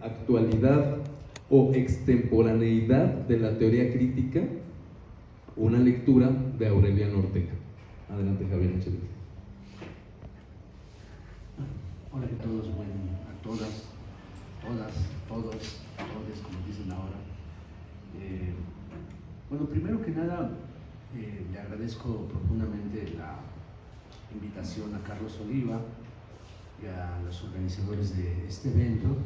Actualidad o extemporaneidad de la teoría crítica, una lectura de Aureliano Ortega. Adelante, Javier, muchas gracias. Hola a todos, bueno, a todas, todos, como dicen ahora. Bueno, primero que nada, le agradezco profundamente la invitación a Carlos Oliva y a los organizadores de este evento,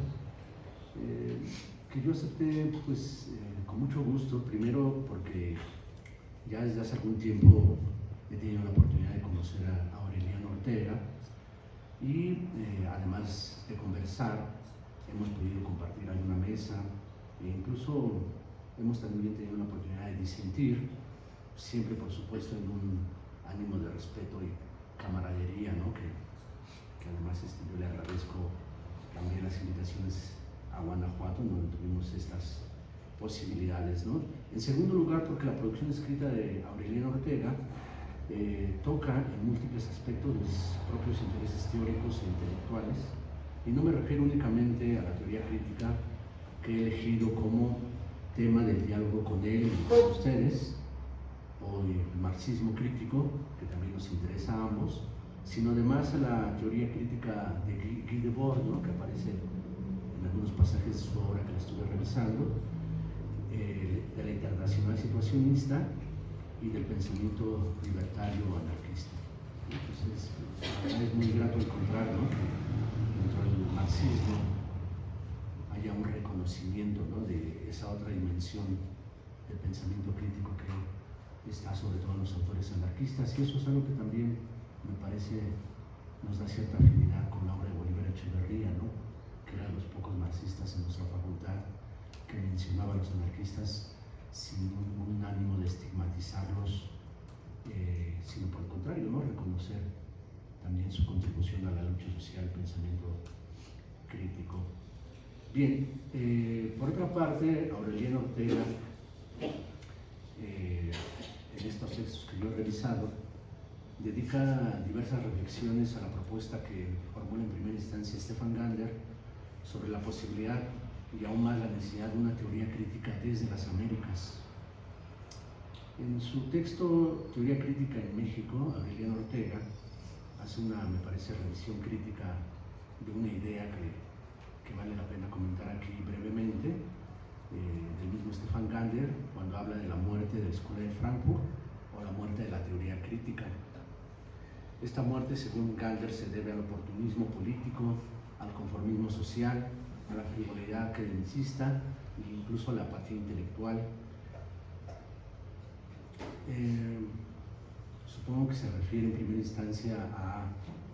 que yo acepté pues con mucho gusto, primero porque ya desde hace algún tiempo he tenido la oportunidad de conocer a Aureliano Ortega y además de conversar, hemos podido compartir alguna mesa e incluso hemos también tenido la oportunidad de disentir, siempre por supuesto en un ánimo de respeto y camaradería, ¿no? que además yo le agradezco también las invitaciones a Guanajuato, donde tuvimos estas posibilidades, ¿no? En segundo lugar, porque la producción escrita de Aureliano Ortega toca en múltiples aspectos los propios intereses teóricos e intelectuales, y no me refiero únicamente a la teoría crítica que he elegido como tema del diálogo con él y con ustedes, o el marxismo crítico, que también nos interesa a ambos, sino además a la teoría crítica de Guy Debord, ¿no? que aparece en algunos pasajes de su obra que la estuve revisando, de la internacional situacionista y del pensamiento libertario anarquista. Entonces, es muy grato encontrar, ¿no? que dentro del marxismo haya un reconocimiento, ¿no? de esa otra dimensión del pensamiento crítico que está sobre todo en los autores anarquistas, y eso es algo que también me parece nos da cierta afinidad con la obra de Bolívar Echeverría, ¿no? que era de los pocos marxistas en nuestra facultad que mencionaba a los anarquistas sin un ánimo de estigmatizarlos, sino por el contrario, ¿no? reconocer también su contribución a la lucha social, el pensamiento crítico. Bien, por otra parte, Aureliano Ortega, en estos textos que yo he revisado, dedica diversas reflexiones a la propuesta que formula en primera instancia Stefan Gander sobre la posibilidad y aún más la necesidad de una teoría crítica desde las Américas. En su texto Teoría Crítica en México, Aureliano Ortega hace una, me parece, revisión crítica de una idea que vale la pena comentar aquí brevemente, del mismo Stefan Gander, cuando habla de la muerte de la Escuela de Frankfurt o la muerte de la teoría crítica. Esta muerte, según Gander, se debe al oportunismo político, al conformismo social, a la frivolidad academicista e incluso a la apatía intelectual. Supongo que se refiere en primera instancia a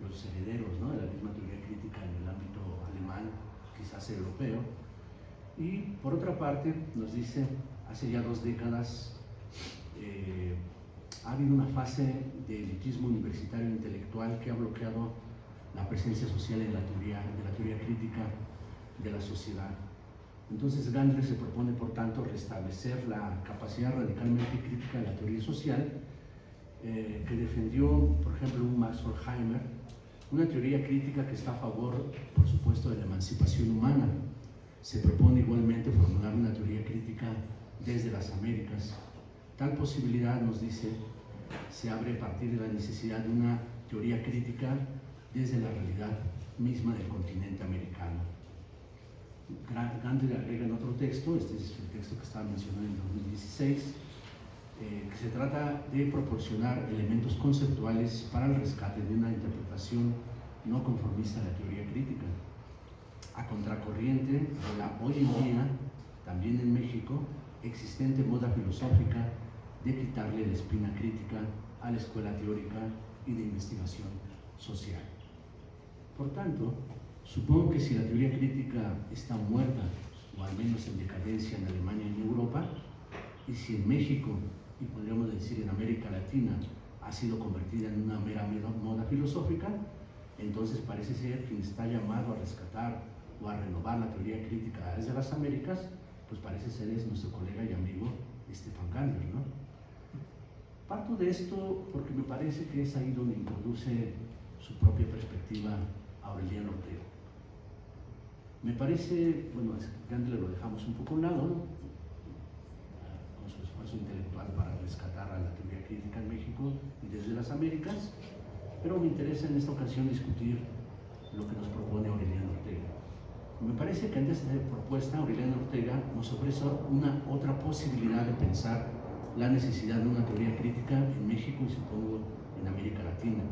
los herederos, ¿no? de la misma teoría crítica en el ámbito alemán, quizás europeo. Y por otra parte, nos dice, hace ya 2 décadas ha habido una fase de elitismo universitario e intelectual que ha bloqueado la presencia social en la teoría crítica de la sociedad. Entonces Gander se propone, por tanto, restablecer la capacidad radicalmente crítica de la teoría social que defendió, por ejemplo, un Max Horkheimer, una teoría crítica que está a favor, por supuesto, de la emancipación humana. Se propone igualmente formular una teoría crítica desde las Américas. Tal posibilidad, nos dice, se abre a partir de la necesidad de una teoría crítica desde la realidad misma del continente americano. Gander agrega en otro texto, este es el texto que estaba mencionando en 2016, que se trata de proporcionar elementos conceptuales para el rescate de una interpretación no conformista de la teoría crítica, a contracorriente de la hoy en día, también en México, existente moda filosófica de quitarle la espina crítica a la escuela teórica y de investigación social. Por tanto, supongo que si la teoría crítica está muerta, o al menos en decadencia en Alemania y en Europa, y si en México, y podríamos decir en América Latina, ha sido convertida en una mera moda filosófica, entonces parece ser quien está llamado a rescatar o a renovar la teoría crítica desde las Américas, pues parece ser es nuestro colega y amigo Stefan Gander, ¿no? Parto de esto porque me parece que es ahí donde introduce su propia perspectiva Aureliano Ortega. Me parece, bueno, Gandler lo dejamos un poco a un lado, ¿no? Con su esfuerzo intelectual para rescatar a la teoría crítica en México y desde las Américas, pero me interesa en esta ocasión discutir lo que nos propone Aureliano Ortega. Me parece que ante esta propuesta Aureliano Ortega nos ofrece una otra posibilidad de pensar la necesidad de una teoría crítica en México y supongo en América Latina.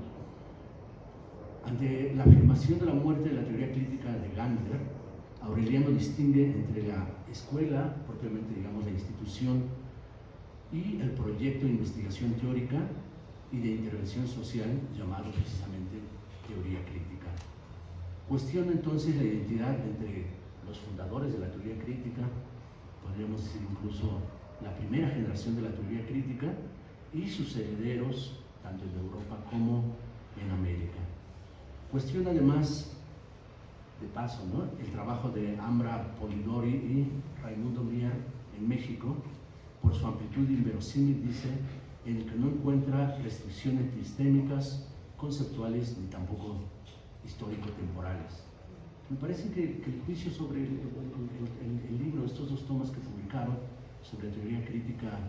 Ante la afirmación de la muerte de la teoría crítica de Gandler, Aureliano distingue entre la escuela, propiamente digamos la institución, y el proyecto de investigación teórica y de intervención social llamado precisamente teoría crítica. Cuestiona entonces la identidad entre los fundadores de la teoría crítica, podríamos decir incluso la primera generación de la teoría crítica, y sus herederos, tanto en Europa como en América. Cuestiona además, de paso, ¿no?, el trabajo de Ambra Polidori y Raimundo Mier en México, por su amplitud inverosímil, dice, en el que no encuentra restricciones epistémicas, conceptuales, ni tampoco histórico-temporales. Me parece que el juicio sobre el libro, estos dos tomas que publicaron sobre teoría crítica,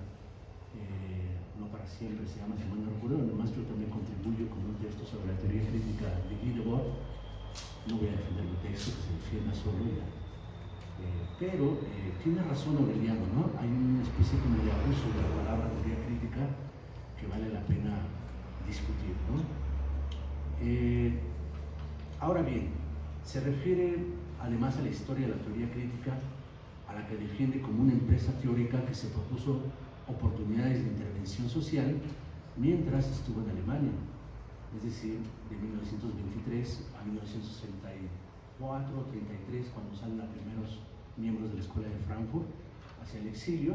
no para siempre se llama, si mal no recuerdo, además yo también contribuyo con un texto sobre la teoría crítica de Guy Debord. No voy a defender mi texto, que se defienda solo ya. Pero tiene razón Aureliano, ¿no? Hay una especie como de abuso de la palabra teoría crítica que vale la pena discutir, ¿no? Ahora bien, se refiere además a la historia de la teoría crítica, a la que defiende como una empresa teórica que se propuso oportunidades de intervención social mientras estuvo en Alemania, es decir, de 1923 a 1934 o 33, cuando salen los primeros miembros de la Escuela de Frankfurt hacia el exilio,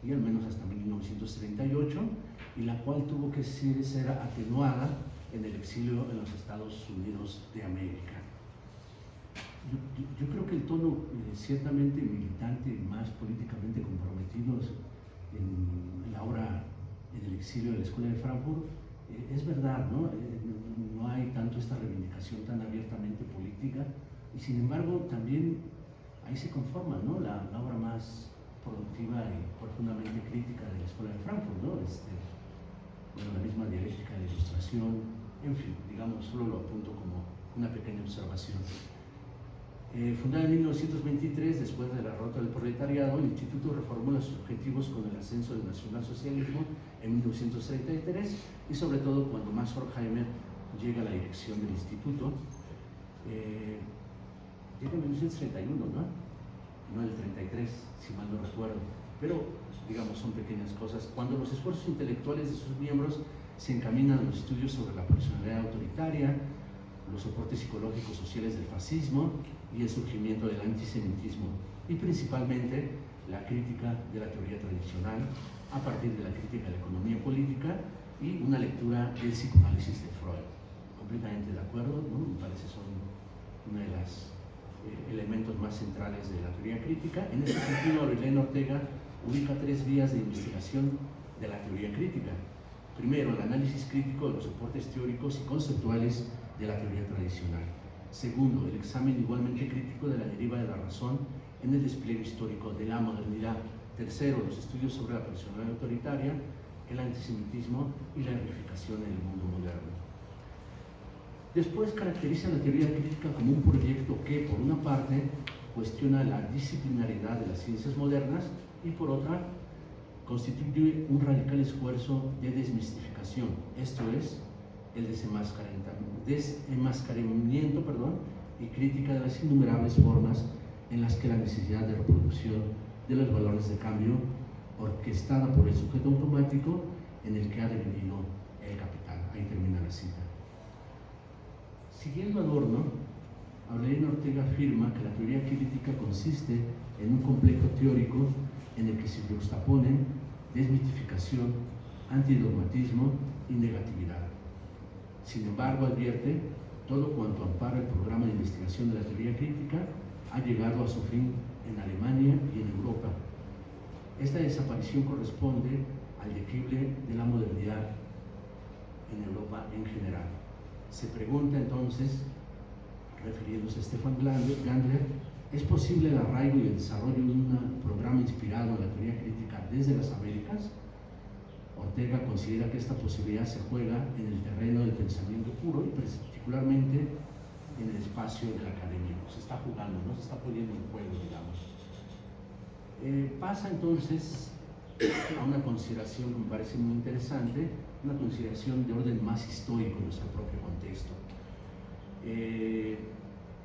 y al menos hasta 1938, y la cual tuvo que ser atenuada en el exilio en los Estados Unidos de América. Yo creo que el tono ciertamente militante y más políticamente comprometido en la obra en el exilio de la Escuela de Frankfurt es verdad, ¿no? No hay tanto esta reivindicación tan abiertamente política, y sin embargo también ahí se conforma, ¿no?, la obra más productiva y profundamente crítica de la Escuela de Frankfurt, ¿no? Bueno, la misma dialéctica de la Ilustración, en fin, digamos, solo lo apunto como una pequeña observación. Fundada en 1923, después de la derrota del proletariado, el Instituto reformula sus objetivos con el ascenso del nacionalsocialismo en 1933, y sobre todo cuando Max Horkheimer llega a la dirección del instituto. Llega en 1931, ¿no? No el 33, si mal no recuerdo, pero digamos son pequeñas cosas. Cuando los esfuerzos intelectuales de sus miembros se encaminan a los estudios sobre la personalidad autoritaria, los soportes psicológicos sociales del fascismo y el surgimiento del antisemitismo, y principalmente la crítica de la teoría tradicional a partir de la crítica de la economía política y una lectura del psicoanálisis de Freud. Completamente de acuerdo, ¿no? Me parece son uno de los elementos más centrales de la teoría crítica. En este sentido, Aureliano Ortega ubica 3 vías de investigación de la teoría crítica. Primero, el análisis crítico de los soportes teóricos y conceptuales de la teoría tradicional. Segundo, el examen igualmente crítico de la deriva de la razón en el despliegue histórico de la modernidad. Tercero, los estudios sobre la personalidad autoritaria, el antisemitismo y la reificación en el mundo moderno. Después caracteriza la teoría crítica como un proyecto que, por una parte, cuestiona la disciplinaridad de las ciencias modernas y, por otra, constituye un radical esfuerzo de desmistificación, esto es, el desenmascaramiento y crítica de las innumerables formas en las que la necesidad de reproducción de los valores de cambio, orquestada por el sujeto automático en el que ha devenido el capital. Ahí termina la cita. Siguiendo Adorno, Aureliano Ortega afirma que la teoría crítica consiste en un complejo teórico en el que se juxtaponen desmitificación, antidogmatismo y negatividad. Sin embargo, advierte, todo cuanto ampara el programa de investigación de la teoría crítica ha llegado a su fin en Alemania y en Europa. Esta desaparición corresponde al declive de la modernidad en Europa en general. Se pregunta entonces, refiriéndose a Stefan Gandler, ¿Es posible el arraigo y el desarrollo de un programa inspirado en la teoría crítica desde las Américas? Ortega considera que esta posibilidad se juega en el terreno del pensamiento puro y particularmente en el espacio de la academia. Se está jugando, no se está poniendo en juego, digamos. Pasa entonces a una consideración que me parece muy interesante, una consideración de orden más histórico en nuestro propio contexto.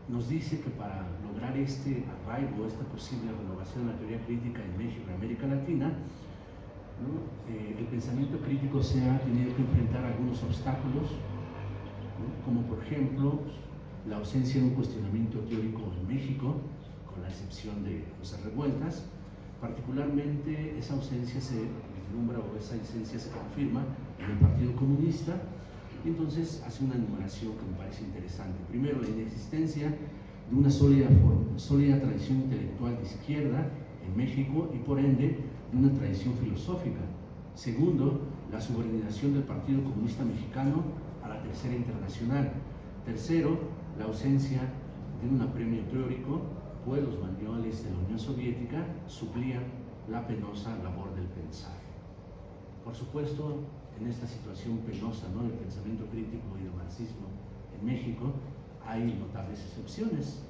Nos dice que para lograr este arraigo, esta posible renovación de la teoría crítica en México y América Latina, ¿no? El pensamiento crítico se ha tenido que enfrentar a algunos obstáculos, ¿no? Como por ejemplo la ausencia de un cuestionamiento teórico en México, con la excepción de José Revueltas. Particularmente esa ausencia se vislumbra o esa ausencia se confirma en el Partido Comunista, y entonces hace una enumeración que me parece interesante. Primero, la inexistencia de una sólida tradición intelectual de izquierda en México y por ende de una tradición filosófica. Segundo, la subordinación del Partido Comunista Mexicano a la Tercera Internacional. Tercero, la ausencia de un apremio teórico, pues los manuales de la Unión Soviética suplían la penosa labor del pensar. Por supuesto, en esta situación penosa, ¿no?, del pensamiento crítico y del marxismo en México, hay notables excepciones.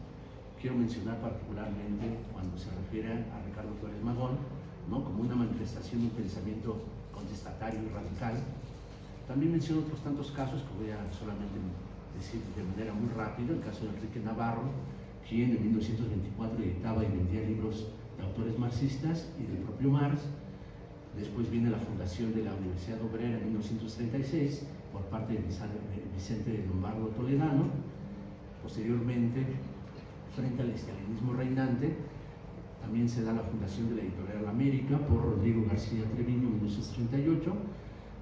Quiero mencionar particularmente cuando se refiere a Ricardo Flores Magón, ¿no?, como una manifestación de un pensamiento contestatario y radical. También menciono otros tantos casos que voy a solamente decir de manera muy rápida. El caso de Enrique Navarro, quien en 1924 editaba y vendía libros de autores marxistas y del propio Marx. Después viene la fundación de la Universidad Obrera en 1936 por parte de Vicente Lombardo Toledano. Posteriormente, frente al estalinismo reinante, también se da la fundación de la Editorial América por Rodrigo García Treviño en 1938.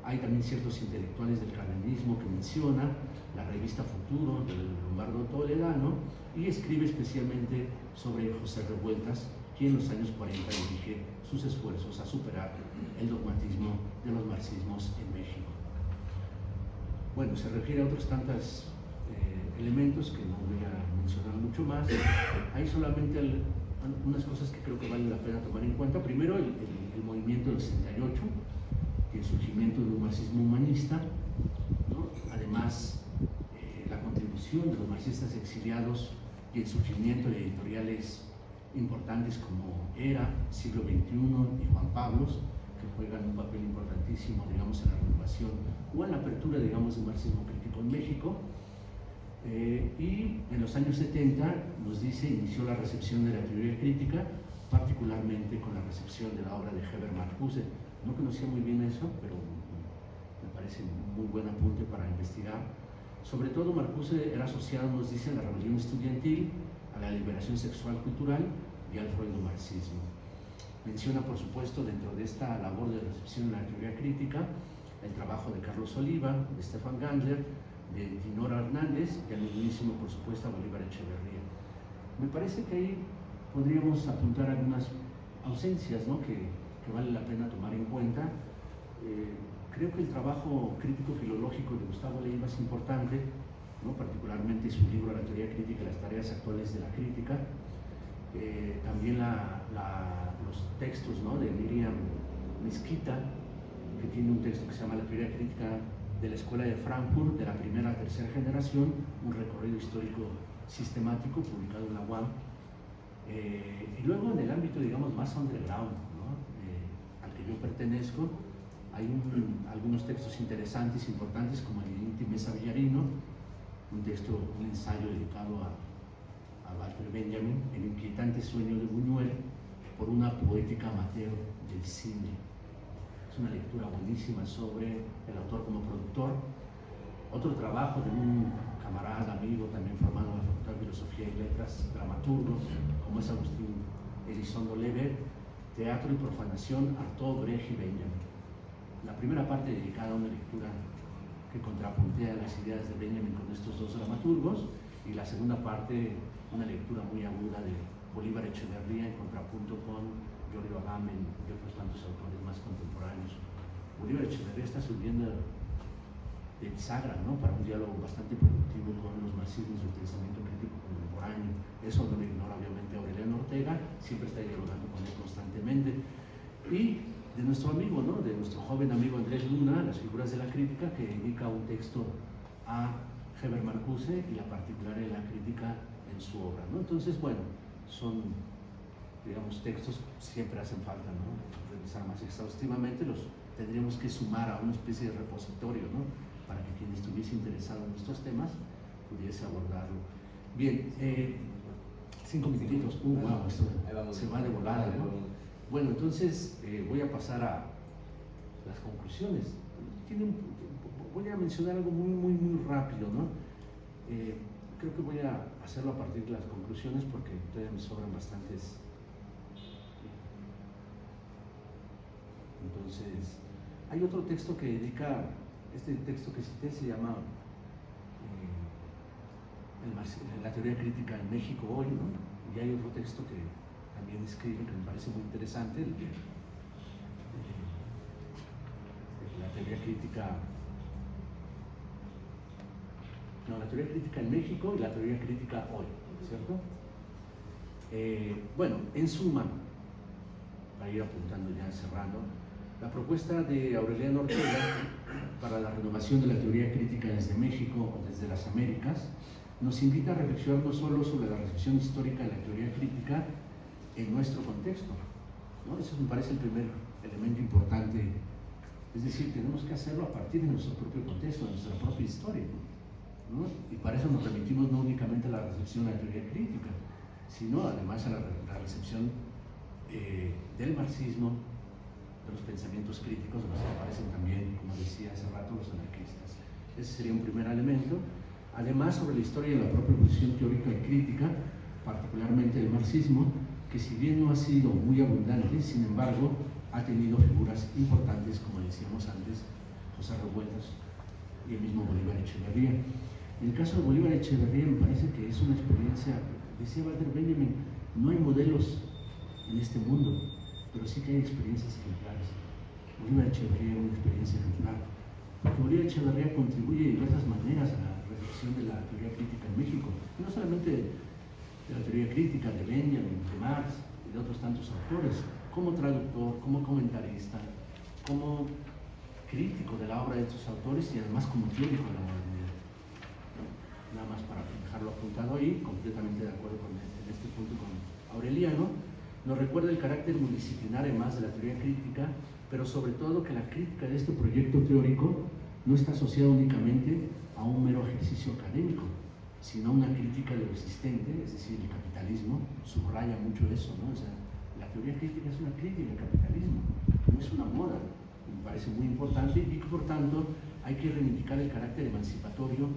Hay también ciertos intelectuales del cardenismo que menciona la revista Futuro de Lombardo Toledano y escribe especialmente sobre José Revueltas, quien en los años 40 dirige sus esfuerzos a superar el dogmatismo de los marxismos en México. Bueno, se refiere a otros tantos elementos que no voy a mencionar mucho más. Hay solamente unas cosas que creo que vale la pena tomar en cuenta. Primero, el movimiento del 68 y el surgimiento de un marxismo humanista, ¿no? Además, la contribución de los marxistas exiliados y el surgimiento de editoriales importantes como ERA, Siglo XXI y Juan Pablos, que juegan un papel importantísimo, digamos, en la renovación o en la apertura, digamos, del marxismo crítico en México. Y en los años 70, nos dice, inició la recepción de la teoría crítica, particularmente con la recepción de la obra de Herbert Marcuse. No conocía muy bien eso, pero me parece un muy buen apunte para investigar. Sobre todo, Marcuse era asociado, nos dice, a la rebelión estudiantil, a la liberación sexual cultural y al freudomarxismo. Menciona, por supuesto, dentro de esta labor de recepción de la teoría crítica, el trabajo de Carlos Oliva, de Stefan Gandler, de Dinora Hernández y al mismísimo, por supuesto, a Bolívar Echeverría. Me parece que ahí podríamos apuntar algunas ausencias, ¿no?, que vale la pena tomar en cuenta. Creo que el trabajo crítico-filológico de Gustavo Leiva es importante, ¿no?, particularmente su libro La teoría crítica y las tareas actuales de la crítica. También los textos, ¿no?, de Miriam Mezquita, que tiene un texto que se llama La teoría crítica de la Escuela de Frankfurt, de la primera a tercera generación, un recorrido histórico sistemático publicado en la UAM. Y luego en el ámbito, digamos, más underground, ¿no?, al que yo pertenezco, hay algunos textos interesantes, importantes, como el de Inti Mesa Villarino, un ensayo dedicado a Walter Benjamin, El inquietante sueño de Buñuel, por una poética amateur del cine. Es una lectura buenísima sobre el autor como productor. Otro trabajo de un camarada, amigo, también formado en la Facultad de Filosofía y Letras, dramaturgo, como es Agustín Elizondo Lever, Teatro y profanación, Artaud, Brecht y Benjamin. La primera parte dedicada a una lectura que contrapuntea las ideas de Benjamin con estos dos dramaturgos, y la segunda parte, una lectura muy aguda de Bolívar Echeverría en contrapunto con Giorgio Agamben y otros tantos autores más contemporáneos. Bolívar Echeverría está sirviendo de bisagra, ¿no?, para un diálogo bastante productivo con los marxismos del pensamiento crítico contemporáneo. contemporáneo. Eso no lo ignora obviamente Aureliano Ortega, siempre está dialogando con él constantemente. Y de nuestro amigo, ¿no? De nuestro joven amigo Andrés Luna, Las figuras de la crítica, que dedica un texto a Heber Marcuse y la particularidad de la crítica en su obra, ¿no? Entonces, bueno, son, digamos, textos que siempre hacen falta, ¿no? Revisar más exhaustivamente, los tendríamos que sumar a una especie de repositorio, ¿no? Para que quien estuviese interesado en estos temas pudiese abordarlo. Bien, 5 minutitos. Wow, esto se va de volada, ¿no? Bueno, entonces voy a pasar a las conclusiones. Voy a mencionar algo muy rápido, ¿no? Creo que voy a hacerlo a partir de las conclusiones porque todavía me sobran bastantes. Entonces, hay otro texto que dedica, este texto que cité se llama La teoría crítica en México hoy, ¿no? Y hay otro texto que también escribe que me parece muy interesante, el de la teoría crítica. No, la teoría crítica en México y la teoría crítica hoy, ¿cierto? Bueno, en suma, para ir apuntando ya cerrando, la propuesta de Aureliano Ortega para la renovación de la teoría crítica desde México o desde las Américas nos invita a reflexionar no solo sobre la recepción histórica de la teoría crítica en nuestro contexto, ¿no? Eso me parece el primer elemento importante, es decir, tenemos que hacerlo a partir de nuestro propio contexto, de nuestra propia historia, ¿no? Y para eso nos remitimos no únicamente a la recepción de la teoría crítica, sino además a la recepción del marxismo, de los pensamientos críticos, de los que aparecen también, como decía hace rato, los anarquistas. Ese sería un primer elemento. Además, sobre la historia de la propia posición teórica y crítica, particularmente del marxismo, que si bien no ha sido muy abundante, sin embargo, ha tenido figuras importantes, como decíamos antes, José Revueltas y el mismo Bolívar Echeverría. En el caso de Bolívar Echeverría me parece que es una experiencia, decía Walter Benjamin, no hay modelos en este mundo, pero sí que hay experiencias ejemplares. Bolívar Echeverría es una experiencia ejemplar, porque Bolívar Echeverría contribuye de diversas maneras a la reflexión de la teoría crítica en México, no solamente de la teoría crítica de Benjamin, de Marx y de otros tantos autores, como traductor, como comentarista, como crítico de la obra de estos autores y además como teórico de la modernidad. Nada más para dejarlo apuntado ahí, completamente de acuerdo en este punto con Aureliano. Nos recuerda el carácter multidisciplinario más de la teoría crítica, pero sobre todo que la crítica de este proyecto teórico no está asociada únicamente a un mero ejercicio académico, sino a una crítica de lo existente, es decir, el capitalismo subraya mucho eso, ¿no? O sea, la teoría crítica es una crítica al capitalismo, no es una moda, me parece muy importante y por tanto hay que reivindicar el carácter emancipatorio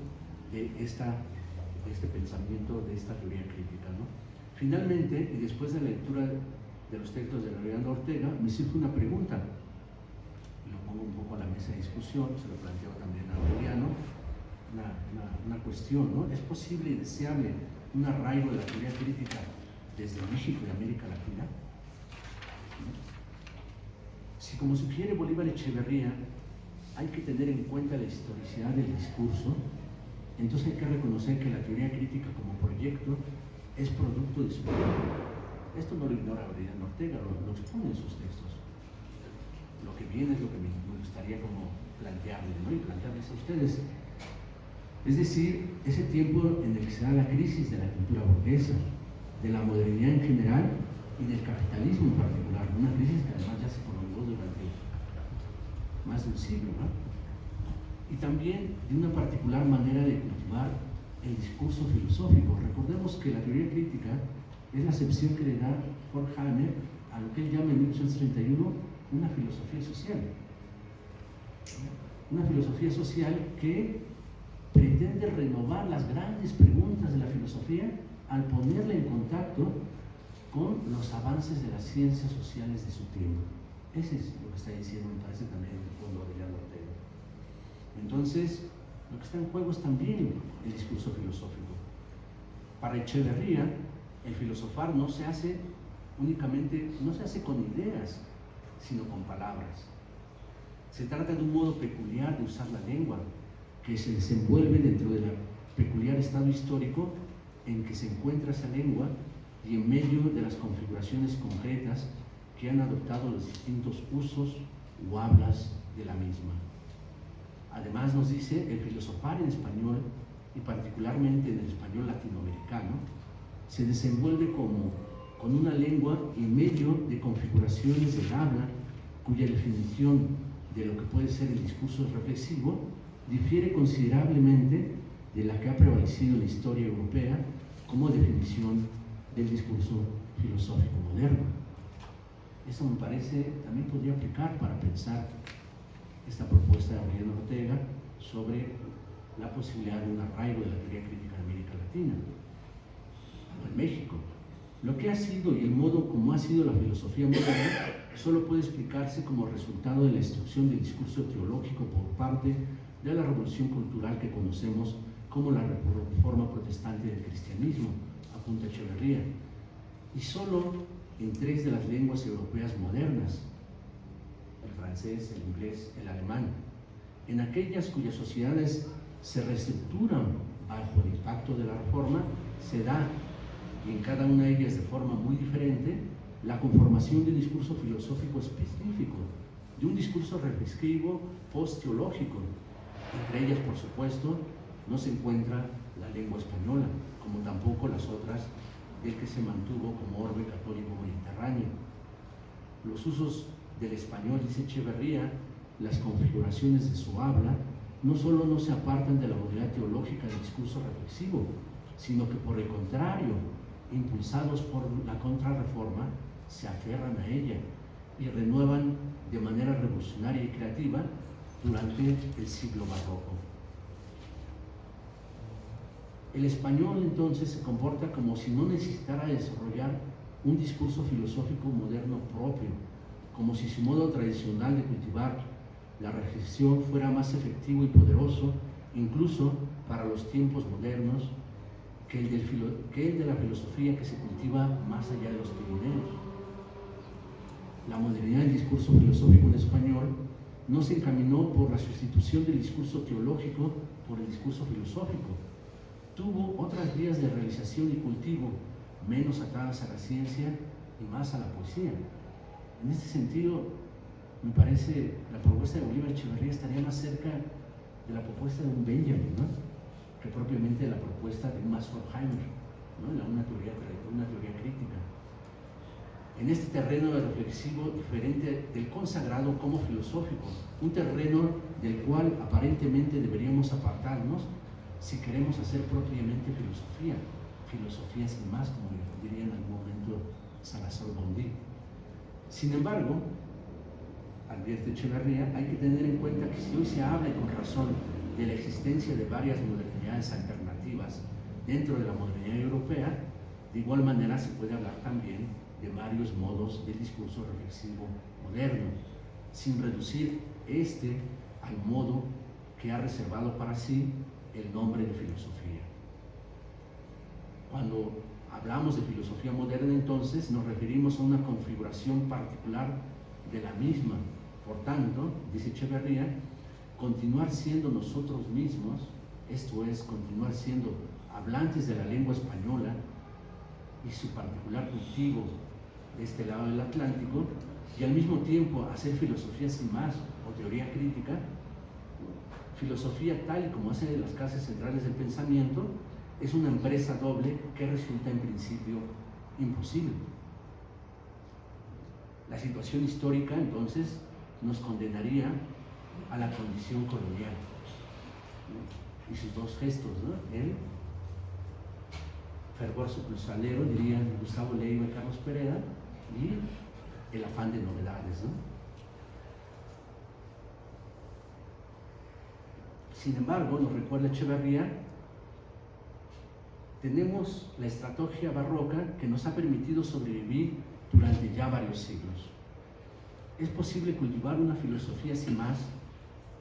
de este pensamiento, de esta teoría crítica, ¿no? Finalmente, y después de la lectura de los textos de Aureliano Ortega, me surge una pregunta, y lo pongo un poco a la mesa de discusión, se lo planteo también a Aureliano, una cuestión, ¿no? ¿Es posible y deseable un arraigo de la teoría crítica desde México y América Latina? Si, como sugiere Bolívar Echeverría, hay que tener en cuenta la historicidad del discurso, entonces hay que reconocer que la teoría crítica como proyecto es producto de su tiempo. Esto no lo ignora Aureliano Ortega, lo expone en sus textos. Lo que viene es lo que me gustaría como plantearles, ¿no? Y plantearles a ustedes. Es decir, ese tiempo en el que se da la crisis de la cultura burguesa, de la modernidad en general y del capitalismo en particular, una crisis que además ya se prolongó durante más de un siglo, ¿no? Y también de una particular manera de cultivar el discurso filosófico. Recordemos que la teoría crítica es la acepción que le da Horkheimer a lo que él llama en 1931 una filosofía social. Una filosofía social que pretende renovar las grandes preguntas de la filosofía al ponerla en contacto con los avances de las ciencias sociales de su tiempo. Ese es lo que está diciendo, me parece, también en el fondo de Aureliano Ortega. Entonces, lo que está en juego es también el discurso filosófico. Para Echeverría, el filosofar no se hace únicamente, no se hace con ideas, sino con palabras. Se trata de un modo peculiar de usar la lengua, que se desenvuelve dentro del peculiar estado histórico en que se encuentra esa lengua y en medio de las configuraciones concretas que han adoptado los distintos usos o hablas de la misma. Además nos dice, el filosofar en español, y particularmente en el español latinoamericano, se desenvuelve con una lengua en medio de configuraciones del habla cuya definición de lo que puede ser el discurso reflexivo difiere considerablemente de la que ha prevalecido en la historia europea como definición del discurso filosófico moderno. Eso me parece también podría aplicar para pensar esta propuesta de Aureliano Ortega sobre la posibilidad de un arraigo de la teoría crítica en América Latina o en México. Lo que ha sido y el modo como ha sido la filosofía moderna solo puede explicarse como resultado de la destrucción del discurso teológico por parte de la revolución cultural que conocemos como la reforma protestante del cristianismo, apunta Echeverría, y solo en 3 de las lenguas europeas modernas, el francés, el inglés, el alemán, en aquellas cuyas sociedades se reestructuran bajo el impacto de la reforma, se da, y en cada una de ellas de forma muy diferente, la conformación de un discurso filosófico específico, de un discurso reflexivo post-teológico. Entre ellas, por supuesto, no se encuentra la lengua española, como tampoco las otras del que se mantuvo como orbe católico mediterráneo. Los usos del español, dice Echeverría, las configuraciones de su habla, no solo no se apartan de la unidad teológica del discurso reflexivo, sino que por el contrario, impulsados por la contrarreforma, se aferran a ella y renuevan de manera revolucionaria y creativa durante el siglo barroco. El español entonces se comporta como si no necesitara desarrollar un discurso filosófico moderno propio, como si su modo tradicional de cultivar la reflexión fuera más efectivo y poderoso, incluso para los tiempos modernos, que el de la filosofía que se cultiva más allá de los Pirineos. La modernidad del discurso filosófico en español no se encaminó por la sustitución del discurso teológico por el discurso filosófico. Tuvo otras vías de realización y cultivo, menos atadas a la ciencia y más a la poesía. En este sentido, me parece, la propuesta de Bolívar Echeverría estaría más cerca de la propuesta de un Benjamin, ¿no?, que propiamente de la propuesta de un Max Horkheimer, ¿no?, una teoría crítica. En este terreno reflexivo diferente del consagrado como filosófico, un terreno del cual aparentemente deberíamos apartarnos si queremos hacer propiamente filosofía sin más, como diría en algún momento Salazar Bondi. Sin embargo, advierte Echeverría, hay que tener en cuenta que si hoy se habla, y con razón, de la existencia de varias modernidades alternativas dentro de la modernidad europea, de igual manera se puede hablar también de varios modos del discurso reflexivo moderno, sin reducir al modo que ha reservado para sí el nombre de filosofía. Cuando hablamos de filosofía moderna, entonces nos referimos a una configuración particular de la misma. Por tanto, dice Echeverría, continuar siendo nosotros mismos, esto es, continuar siendo hablantes de la lengua española y su particular cultivo de este lado del Atlántico, y al mismo tiempo hacer filosofía sin más o teoría crítica, filosofía tal y como hace las clases centrales del pensamiento, es una empresa doble que resulta en principio imposible. La situación histórica, entonces, nos condenaría a la condición colonial, ¿no?, y sus dos gestos, ¿no?, el fervor sucursálero, dirían Gustavo Leiva y Carlos Pereda, y el afán de novedades, ¿no? Sin embargo, nos recuerda Echeverría, tenemos la estrategia barroca que nos ha permitido sobrevivir durante ya varios siglos. Es posible cultivar una filosofía sin más,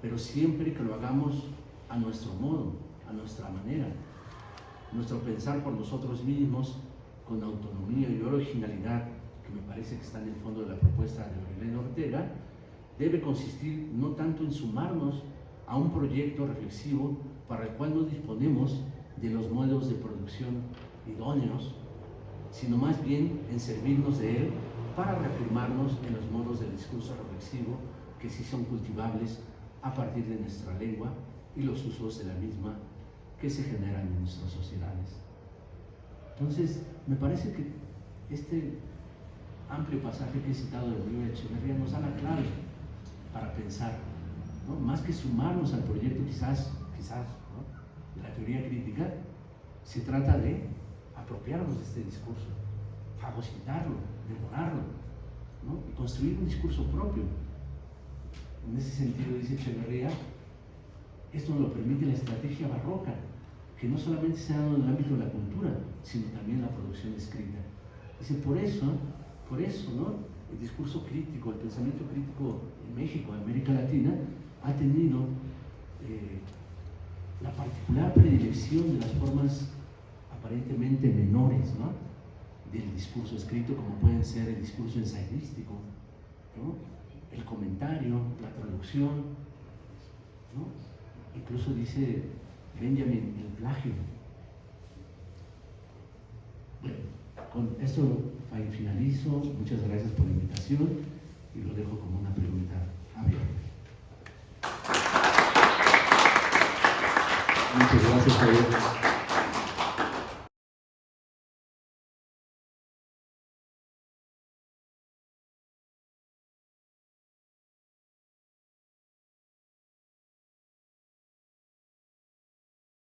pero siempre que lo hagamos a nuestro modo, a nuestra manera. Nuestro pensar por nosotros mismos, con autonomía y originalidad, que me parece que está en el fondo de la propuesta de Aureliano Ortega, debe consistir no tanto en sumarnos a un proyecto reflexivo para el cual no disponemos de los modos de producción idóneos, sino más bien en servirnos de él para reafirmarnos en los modos del discurso reflexivo que sí son cultivables a partir de nuestra lengua y los usos de la misma que se generan en nuestras sociedades. Entonces, me parece que este amplio pasaje que he citado de Bolívar Echeverría nos da la clave para pensar, ¿no? Más que sumarnos al proyecto quizás, ¿no?, de la teoría crítica, se trata de apropiarnos de este discurso, fagocitarlo, devorarlo, ¿no?, y construir un discurso propio. En ese sentido, dice Echeverría, esto nos lo permite la estrategia barroca, que no solamente se ha dado en el ámbito de la cultura, sino también la producción escrita. Dice, por eso, ¿no?, el discurso crítico, el pensamiento crítico en México, en América Latina, ha tenido la particular predilección de las formas aparentemente menores, ¿no?, del discurso escrito, como pueden ser el discurso ensayístico, ¿no?, el comentario, la traducción, ¿no?, incluso dice Benjamin, el plagio. Bueno, con esto finalizo. Muchas gracias por la invitación y lo dejo como una pregunta abierta. Muchas gracias, Javier.